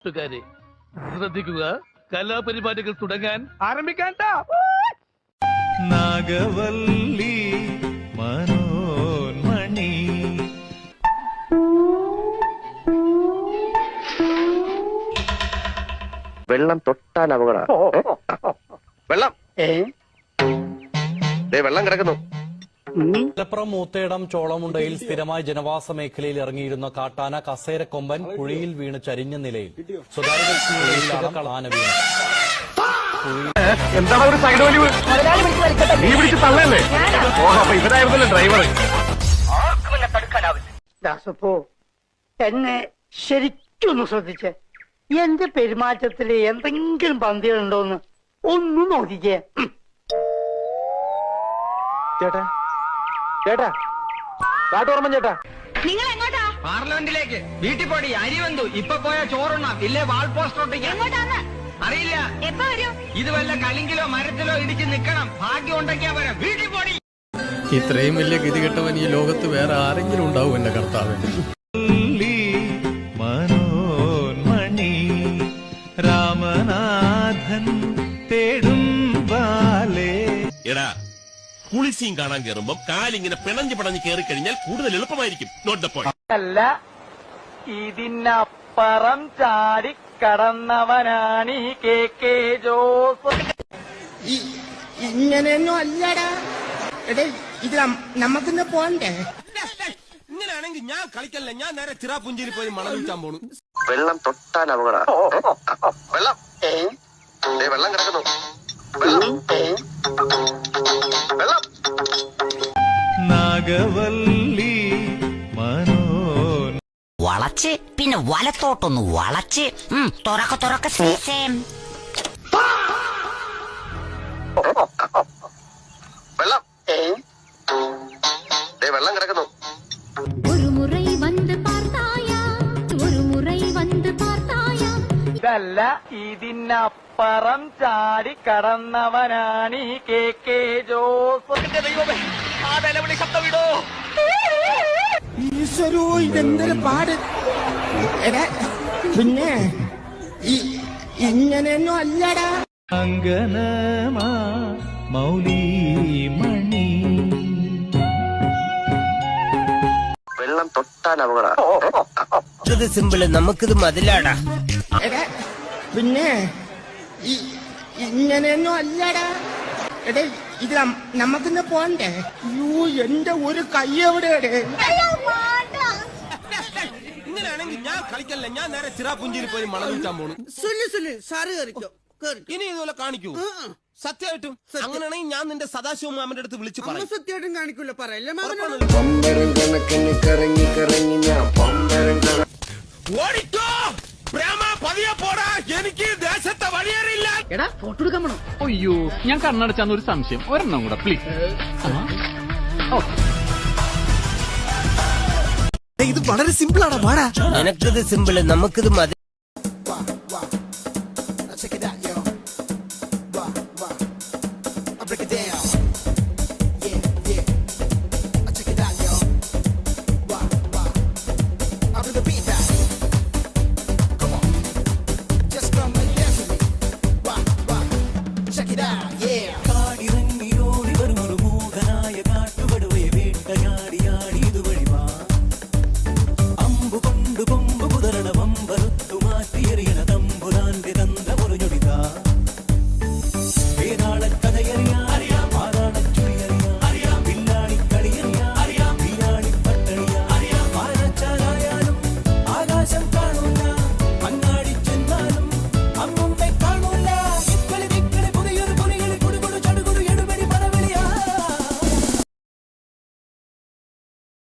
കൂട്ടുകാരെ ശ്രദ്ധിക്കുക, കലാപരിപാടികൾ തുടങ്ങാൻ ആരംഭിക്കാൻ. നാഗവല്ലി മനോന്മണി വെള്ളം തൊട്ടാൽ അപകട. വെള്ളം വെള്ളം കിടക്കുന്നു. മലപ്പുറം മൂത്തേടം ചോളമുണ്ടയിൽ സ്ഥിരമായി ജനവാസ മേഖലയിൽ ഇറങ്ങിയിരുന്ന കാട്ടാന കസേരക്കൊമ്പൻ കുഴിയിൽ വീണ് ചരിഞ്ഞ നിലയിൽ. സ്വകാര്യ വ്യക്തിയുടെ ആന വീണു. എന്താണ് ഒരു സൈഡ് വലിവ്? നീ പിടിച്ച് തള്ളല്ലേ? ഇവരായിരുന്നല്ലോ ഡ്രൈവർ. ദാസപ്പോ എന്നെ ശരിക്കൊന്ന് ശ്രദ്ധിച്ചേ. എന്റെ പെരുമാറ്റത്തില് എന്തെങ്കിലും പന്തികളുണ്ടോന്ന് ഒന്നും നോക്കിക്കേ. ചേട്ടാ ചേട്ടാ കാട്ടോർമ്മ ചേട്ടാ, നിങ്ങൾ എങ്ങോട്ടാ? പാർലമെന്റിലേക്ക്. വീട്ടിൽ പോടി, അരി വന്നു. ഇപ്പൊ പോയാ ചോറുണ്ണാം, ഇല്ലേ വാൾ പോസ്റ്റർ ഒട്ടിക്കാം. എങ്ങോട്ടാന്ന്? അറിയില്ല. എപ്പോ വരും? ഇത് വല്ല കലിങ്കിലോ മരത്തിലോ ഇടിച്ച് നിക്കണം. ഭാഗ്യം ഉണ്ടെങ്കിയാ വരാം. വീട്ടിൽ പോടി. ഇത്രയും വലിയ ഗതികെട്ടവൻ ഈ ലോകത്ത് വേറെ ആരെങ്കിലും ഉണ്ടാവും എന്റെ കർത്താവ്. മനോന്മണി രാമനാഥൻ തേടും ബാലേ. എടാ, കുളിസീൻ കാണാൻ കയറുമ്പോ കാലിങ്ങനെ പിണഞ്ഞ് പിണഞ്ഞ് കയറി കഴിഞ്ഞാൽ കൂടുതൽ എളുപ്പമായിരിക്കും. Note the point. അല്ല, ഇതിനപ്പുറം ചാടി കടന്നവനാണ് ഈ കെ ജോസ്. ഇങ്ങനെയൊന്നും അല്ലടാ. എടേ, ഇത് നമുക്കിന്ന് പോണ്ടേ? ഇങ്ങനെയാണെങ്കിൽ ഞാൻ കളിക്കല്ല, ഞാൻ നേരെ ചിറാപുഞ്ചിയിൽ പോയി മണം വിൽക്കാൻ പോണു. വെള്ളം തൊട്ടാൽ അപകട. വെള്ളം വെള്ളം കിടക്കുന്നു. വെള്ളം വെള്ളം നാഗവല്ലി മനോൻ വളച്ച് പിന്നെ വലത്തോട്ടൊന്ന് വളച്ച് തുറക്ക ശേഷം വെള്ളം വെള്ളം കിടക്കുന്നു. ഒരു മുறை வந்து பார்த்தாயா, ஒரு முறை வந்து பார்த்தாயா. ഇതല്ല, ഇതിനപ്പുറം ചാടി കടന്നവനാണ് ഈ കെ ജോസ്. ദൈവമേ, ആ നിലവിളി ശബ്ദം വിടോ. ഈശ്വരോ, ഇതെന്തൊരു പാട്. എടാ, പിന്നെ ഇങ്ങനെയൊന്നും അല്ലടാ. അങ്കനമാ മൗലിമണി വെള്ളം തൊട്ടാൽ അപകട. ഇത് സിമ്പിള്, നമുക്കിത് മതിലാടാ. എടാ, പിന്നെ ഇങ്ങനെയൊന്നും അല്ലടാ. എടേ, ഇത് നമുക്കിന്ന് പോണ്ടേ? അയ്യോ, എന്റെ ഒരു കൈ എവിടെയാണ്? ഇങ്ങനെയാണെങ്കിൽ ഞാൻ കളിക്കല്ല, ഞാൻ നേരെ ചിറാപുഞ്ചിയിൽ പോയി മണം വിൽക്കാൻ പോണു. സാറ് കയറിക്കോ. ഇനി ഇതുപോലെ കാണിക്കൂ. സത്യമായിട്ടും അങ്ങനെയാണെങ്കിൽ ഞാൻ നിന്റെ സദാശിവ മാമന്റെ അടുത്ത് വിളിച്ചു പറയും. സത്യമായിട്ടും കാണിക്കൂല, പറയല്ലേ? പമ്പരം കണക്കിന് കറങ്ങി കറങ്ങി ഞാൻ പമ്പരം ഓടിക്കോ പ്രേമ, പതിയെ പോടാ, എനിക്ക് ദേശത്തെ വഴിയേറിയില്ല. എടാ, ഫോട്ടോ എടുക്കാൻ വേണം. അയ്യോ, ഞാൻ കണ്ണടച്ചാന്ന് ഒരു സംശയം. ഒരെണ്ണം കൂടെ പ്ലീസ്. ഇത് വളരെ സിമ്പിൾ ആണ്. നിനക്കിത് സിമ്പിള്, നമുക്കിത് മതി.